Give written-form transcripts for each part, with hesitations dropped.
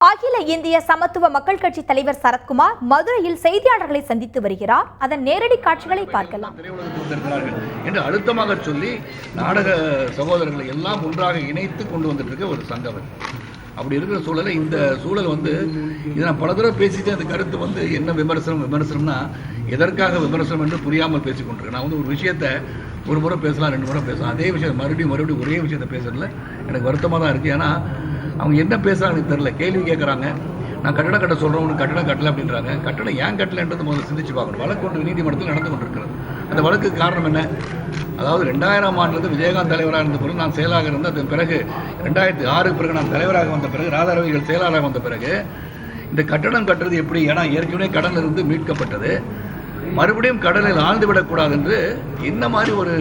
அகில இந்திய சமத்துவ மக்கள் கட்சி தலைவர் சரத்குமார் மதுரையில் செய்தியாளர்களை சந்தித்து வருகிறார். அதன் நேரடி காட்சிகளை பார்க்கலாம். என்று அழுத்தமாக சொல்லி நாடக சகோதரர்களை எல்லாம் ஒன்றாக இணைத்து கொண்டு வந்துட்டு இருக்க ஒரு சங்கம். அப்படி இருக்கிற சூழலை இந்த சூழல் இதை நான் பல தடவை பேசிட்டு அந்த கருத்து என்ன விமர்சனம்னா எதற்காக விமர்சனம் என்று புரியாமல் பேசிக்கொண்டிருக்கேன். நான் ஒரு விஷயத்தை ஒரு முறை பேசலாம், 2 முறை பேசலாம், அதே விஷயம் மறுபடியும் ஒரே விஷயத்தை பேசுறதுல எனக்கு வருத்தமாக தான் இருக்குது. ஏன்னா அவங்க என்ன பேசுகிறாங்கன்னு தெரியல. கேள்வி கேட்குறாங்க, நான் கட்டடம் கட்ட சொல்கிறவங்க கட்டடம் கட்டலை அப்படின்றாங்க. கட்டடம் ஏன் கட்டலைன்றது முதல்ல சிந்திச்சு பார்க்கணும். வழக்கு ஒன்று நீதிமன்றத்தில் நடந்து கொண்டிருக்கிறது. அந்த வழக்கு காரணம் என்ன? அதாவது 2000ஆம் ஆண்டுலேருந்து விஜயகாந்த் தலைவராக இருந்த பிறகு நான் செயலாக இருந்த அதன் பிறகு 2006 பிறகு நான் தலைவராக வந்த பிறகு ராதாரவிகள் செயலாளராக வந்த பிறகு இந்த கட்டடம் கட்டுறது எப்படி? ஏன்னா ஏற்கனவே கடலில் இருந்து மீட்கப்பட்டது, மறுபடியும் கடலில் ஆழ்ந்து விடக்கூடாது என்று என்ன மாதிரி ஒரு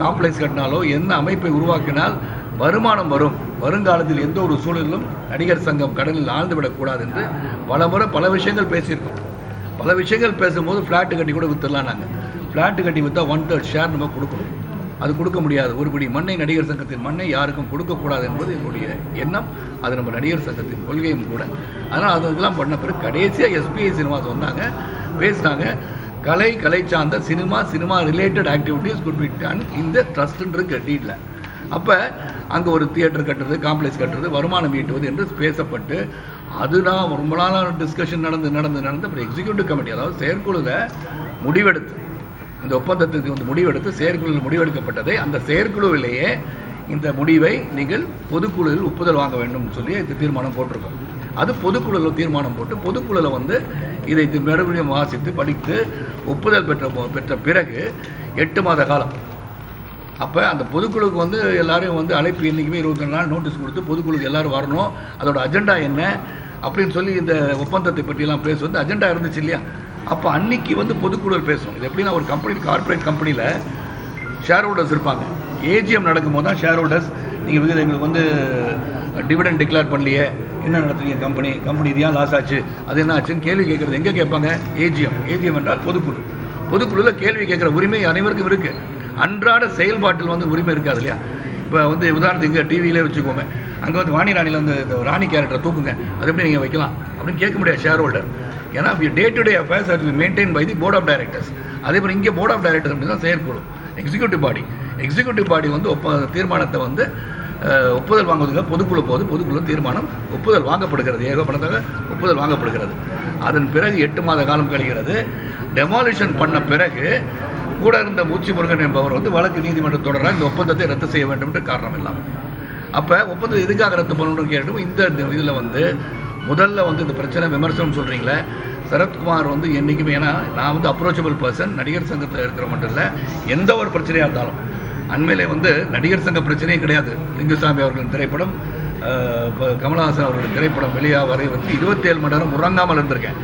காம்ப்ளெக்ஸ் கட்டினாலோ என்ன அமைப்பை உருவாக்கினால் வருமானம் வரும், வருங்காலத்தில் எந்த ஒரு சூழலிலும் நடிகர் சங்கம் கடலில் ஆழ்ந்து விடக்கூடாது என்று பலமுறை பல விஷயங்கள் பேசியிருக்கோம். பல விஷயங்கள் பேசும்போது ஃப்ளாட்டு கட்டி கூட வித்துடலாம். நாங்கள் ஃப்ளாட்டு கட்டி விற்றா 1/3 ஷேர் நம்ம கொடுக்கணும். அது கொடுக்க முடியாது. ஒரு படி மண்ணை, நடிகர் சங்கத்தின் மண்ணை யாருக்கும் கொடுக்கக்கூடாது என்பது என்னுடைய எண்ணம். அது நம்ம நடிகர் சங்கத்தின் கொள்கையும் கூட. அதனால் அதெல்லாம் பண்ண பிறகு கடைசியாக எஸ்பிஐ சினிமாஸ் வந்தாங்க, பேசினாங்க. கலை சார்ந்த cinema related activities could be done இந்த ட்ரஸ்ட்ன்ற டீட்டில். அப்போ அங்கே ஒரு தியேட்டர் கட்டுறது, காம்ப்ளெக்ஸ் கட்டுறது, வருமானம் ஈட்டுவது என்று பேசப்பட்டு அதுதான் ரொம்ப நாளான டிஸ்கஷன் நடந்து அப்புறம் எக்ஸிக்யூட்டிவ் கமிட்டி, அதாவது செயற்குழுவில் முடிவெடுத்து இந்த ஒப்பந்தத்துக்கு முடிவெடுத்து செயற்குழுவில் முடிவெடுக்கப்பட்டதை அந்த செயற்குழுவிலேயே இந்த முடிவை நீங்கள் பொதுக்குழுவில் ஒப்புதல் வாங்க வேண்டும் சொல்லி இந்த தீர்மானம் போட்டிருக்கோம். அது பொதுக்குழுவில் தீர்மானம் போட்டு பொதுக்குழுவில் இதை மறுபடியும் வாசித்து படித்து ஒப்புதல் பெற்ற பிறகு 8 மாத காலம். அப்போ அந்த பொதுக்குழுக்கு எல்லாரும் அழைப்பு என்றைக்குமே 22 நாள் நோட்டீஸ் கொடுத்து பொதுக்குழுக்கு எல்லாரும் வரணும், அதோட அஜெண்டா என்ன அப்படின்னு சொல்லி இந்த ஒப்பந்தத்தை பற்றியெல்லாம் பேசுவது அஜெண்டா இருந்துச்சு இல்லையா? அப்போ அன்னைக்கு பொதுக்குழு பேசணும். இது எப்படின்னா ஒரு கம்பெனி, கார்பரேட் கம்பெனியில் ஷேர் ஹோல்டர்ஸ் இருப்பாங்க. ஏஜிஎம் நடக்கும்போது தான் ஷேர் ஹோல்டர்ஸ் நீங்கள் எங்களுக்கு டிவிடெண்ட் டிக்ளேர் பண்ணலையே, என்ன நடத்துறீங்க, கம்பெனி இது ஏன் லாஸ் ஆச்சு, அது என்ன ஆச்சுன்னு கேள்வி கேட்குறது எங்கே கேட்பாங்க? ஏஜிஎம் என்றால் பொதுக்குழுவில் கேள்வி கேட்குற உரிமை அனைவருக்கும் இருக்குது. அன்றாட செயல்பாட்டில் உரிமை இருக்காது இல்லையா? இப்போ உதாரணத்துக்கு இங்கே டிவியிலே வச்சுக்கோங்க, அங்கே வாணி ராணியில் ராணி கேரக்டரை தூக்குங்க, அது எப்படி நீங்கள் வைக்கலாம் அப்படின்னு கேட்க முடியாது ஷேர் ஹோல்டர். ஏன்னா day to day affairs are to be maintain by the board of directors. அதே மாதிரி இங்கே போர்ட் ஆஃப் டைரக்டர்ஸ் அப்படி தான் செயற்குழு. எக்ஸிக்யூட்டிவ் பாடி தீர்மானத்தை ஒப்புதல் வாங்குவதுக்காக பொதுக்குழு போது பொதுக்குழு தீர்மானம் ஒப்புதல் வாங்கப்படுகிறது, ஏகப்பட்டதாக ஒப்புதல் வாங்கப்படுகிறது. அதன் பிறகு 8 மாத காலம் கழிகிறது. டெமாலிஷன் பண்ண பிறகு கூட இருந்த மூச்சி முருகன் என்பவர் வழக்கு நீதிமன்றம் தொடர இந்த ஒப்பந்தத்தை ரத்து செய்ய வேண்டும் என்று காரணம் இல்லாமல். அப்போ ஒப்பந்தத்தை எதுக்காக ரத்து பண்ணணும்னு கேட்டும் இந்த இதில் முதல்ல இந்த பிரச்சனை விமர்சனம் சொல்கிறீங்களே, சரத்குமார் என்றைக்குமே, ஏன்னா நான் அப்ரோச்சபிள் பர்சன், நடிகர் சங்கத்தில் இருக்கிற மட்டும் இல்லை, எந்த ஒரு பிரச்சனையாக இருந்தாலும் அண்மையிலே நடிகர் சங்க பிரச்சனையே கிடையாது. லிங்குசாமி அவர்களின் திரைப்படம், கமலஹாசன் அவர்களின் திரைப்படம் வெளியாக வரை 27 மணி நேரம் உறங்காமல் இருந்திருக்கேன்.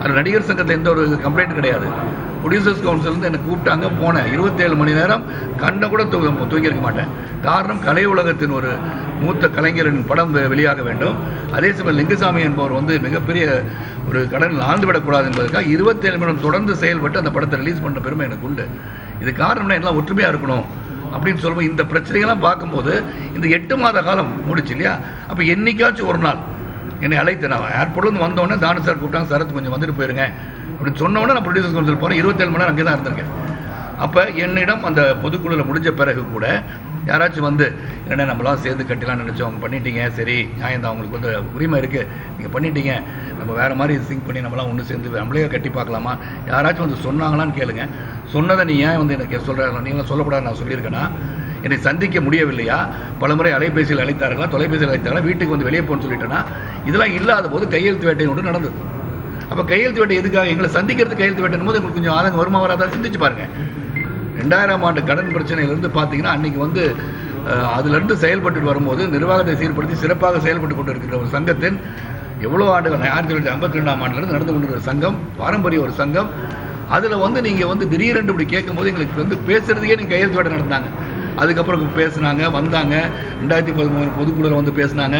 அது நடிகர் சங்கத்தில் எந்த ஒரு கம்ப்ளைண்ட் கிடையாது. ப்ரொடியூசர்ஸ் கவுன்சில் என்னை கூப்பிட்டாங்க, போனேன். 27 மணி நேரம் கண்ணை கூட தூங்கியிருக்க மாட்டேன். காரணம், கலை உலகத்தின் ஒரு மூத்த கலைஞரின் படம் வெளியாக வேண்டும். அதே சமயம் லிங்குசாமி என்பவர் மிகப்பெரிய ஒரு கடனில் ஆழ்ந்துவிடக்கூடாது என்பதற்காக 27 மணி நேரம் தொடர்ந்து செயல்பட்டு அந்த படத்தை ரிலீஸ் பண்ண பெருமை எனக்கு உண்டு. இது காரணம்னா எல்லாம் ஒற்றுமையாக இருக்கணும் அப்படின்னு சொல்லுவோம். இந்த பிரச்சனைகள்லாம் பார்க்கும்போது இந்த 8 மாத காலம் முடிச்சு இல்லையா? அப்போ என்னைக்காச்சும் ஒரு நாள் என்னை அழைத்து, நான் ஏர்போர்ட்லேருந்து வந்தோடனே தானு சார் கூப்பிட்டாங்க, சரத் கொஞ்சம் வந்துட்டு போயிருங்க அப்படின்னு சொன்னோடனே நான் ப்ரொடியூசர்ஸ் கவுன்சில் போகிறேன். 27 மணி நேரம் அங்கே தான் இருந்திருக்கேன். அப்போ என்னிடம் அந்த பொதுக்குழுவில் முடிஞ்ச பிறகு கூட யாராச்சும் என்ன நம்மளாம் சேர்ந்து கட்டலாம்னு நினச்சோம், அவங்க பண்ணிட்டீங்க, சரி நியாயம் தான், அவங்களுக்கு உரிமை இருக்குது, நீங்கள் பண்ணிட்டீங்க, நம்ம வேறு மாதிரி திங்க் பண்ணி நம்மளாம் ஒன்று சேர்ந்து நம்மளே கட்டி பார்க்கலாமா, யாராச்சும் சொன்னாங்களான்னு கேளுங்க. சொன்னதை நீ ஏன் எனக்கு சொல்கிற, நீங்களும் சொல்லக்கூடாது நான் சொல்லியிருக்கேன்னா, என்னை சந்திக்க முடியவில்லையா, பலமுறை அலைபேசியில் அழைத்தார்களா, தொலைபேசியில் அழைத்தார்களா, வீட்டுக்கு வெளியே போன்னு சொல்லிட்டேன்னா, இதெல்லாம் இல்லாத போது கையெழுத்து வேட்டை ஒன்று நடந்தது. அப்போ கையெழுத்து வேட்டை எதுக்காக? எங்களை சந்திக்கிறதுக்கு கையெழுத்து வேட்டும் போது உங்களுக்கு கொஞ்சம் ஆதங்கம் வருமா வராதான் சிந்திச்சு பாருங்க. 2000ஆம் ஆண்டு கடன் பிரச்சனையிலிருந்து பார்த்தீங்கன்னா அன்றைக்கி அதிலிருந்து செயல்பட்டு வரும்போது நிர்வாகத்தை சீர்படுத்தி சிறப்பாக செயல்பட்டு கொண்டு இருக்கிற ஒரு சங்கத்தின் எவ்வளோ ஆண்டுகள் 1952ஆம் ஆண்டிலிருந்து நடந்து கொண்டிருக்கிற சங்கம், பாரம்பரிய ஒரு சங்கம். அதில் நீங்கள் திடீரென்று இப்படி கேட்கும்போது எங்களுக்கு பேசுகிறதுக்கே நீங்கள் கையெழுத்து வேட்டை நடந்தாங்க. அதுக்கப்புறம் பேசுனாங்க, வந்தாங்க. 2013 பொதுக்குழுவில் பேசுனாங்க.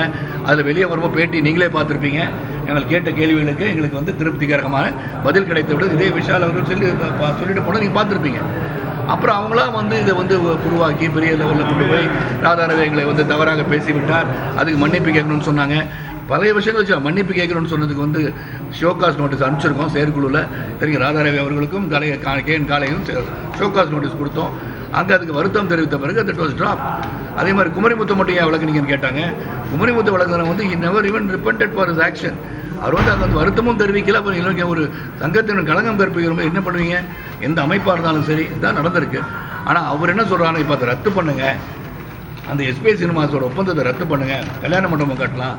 அதில் வெளியே வரும்போது பேட்டி நீங்களே பார்த்துருப்பீங்க. எங்கள் கேட்ட கேள்விகளுக்கு எங்களுக்கு திருப்திகரமான பதில் கிடைத்து விட இதே விஷால் அவர்கள் சொல்லிட்டு போனால் நீங்கள் பார்த்துருப்பீங்க. அப்புறம் அவங்களாம் இதை உருவாக்கி பெரிய லெவலில் கொண்டு போய் ராதாரவி எங்களை தவறாக பேசிவிட்டார், அதுக்கு மன்னிப்பு கேட்கணும்னு சொன்னாங்க. பழைய விஷயங்கள் வச்சு மன்னிப்பு கேட்கணும்னு சொன்னதுக்கு வந்து ஷோகாஸ் நோட்டீஸ் அனுப்பிச்சிருக்கோம் செயற்குழுவில். தெரியும், ராதாரவி அவர்களுக்கும் KN காளையும் ஷோகாஸ் நோட்டீஸ் கொடுத்தோம். அங்கே அதுக்கு வருத்தம் தெரிவித்த பிறகு அது வாஸ் ட்ராப். அதே மாதிரி குமரிமுத்து மட்டும் ஏன் விளக்குனீங்கன்னு கேட்டாங்க. குமரிமுத்து விளக்குறவங்க வந்து he never even repented for his action. அவர் வந்து அங்கே வந்து வருத்தமும் தெரிவிக்கல. அப்புறம் இலங்கை ஒரு சங்கத்தின் களங்கம் கற்பிக்கிறவங்க என்ன பண்ணுவீங்க? எந்த அமைப்பாக இருந்தாலும் சரி இதுதான் நடந்திருக்கு. ஆனால் அவர் என்ன சொல்கிறாங்க, இப்போ அதை ரத்து பண்ணுங்க, அந்த எஸ்பி சினிமாஸோட ஒப்பந்தத்தை ரத்து பண்ணுங்க, கல்யாண மண்டபம் கட்டலாம்.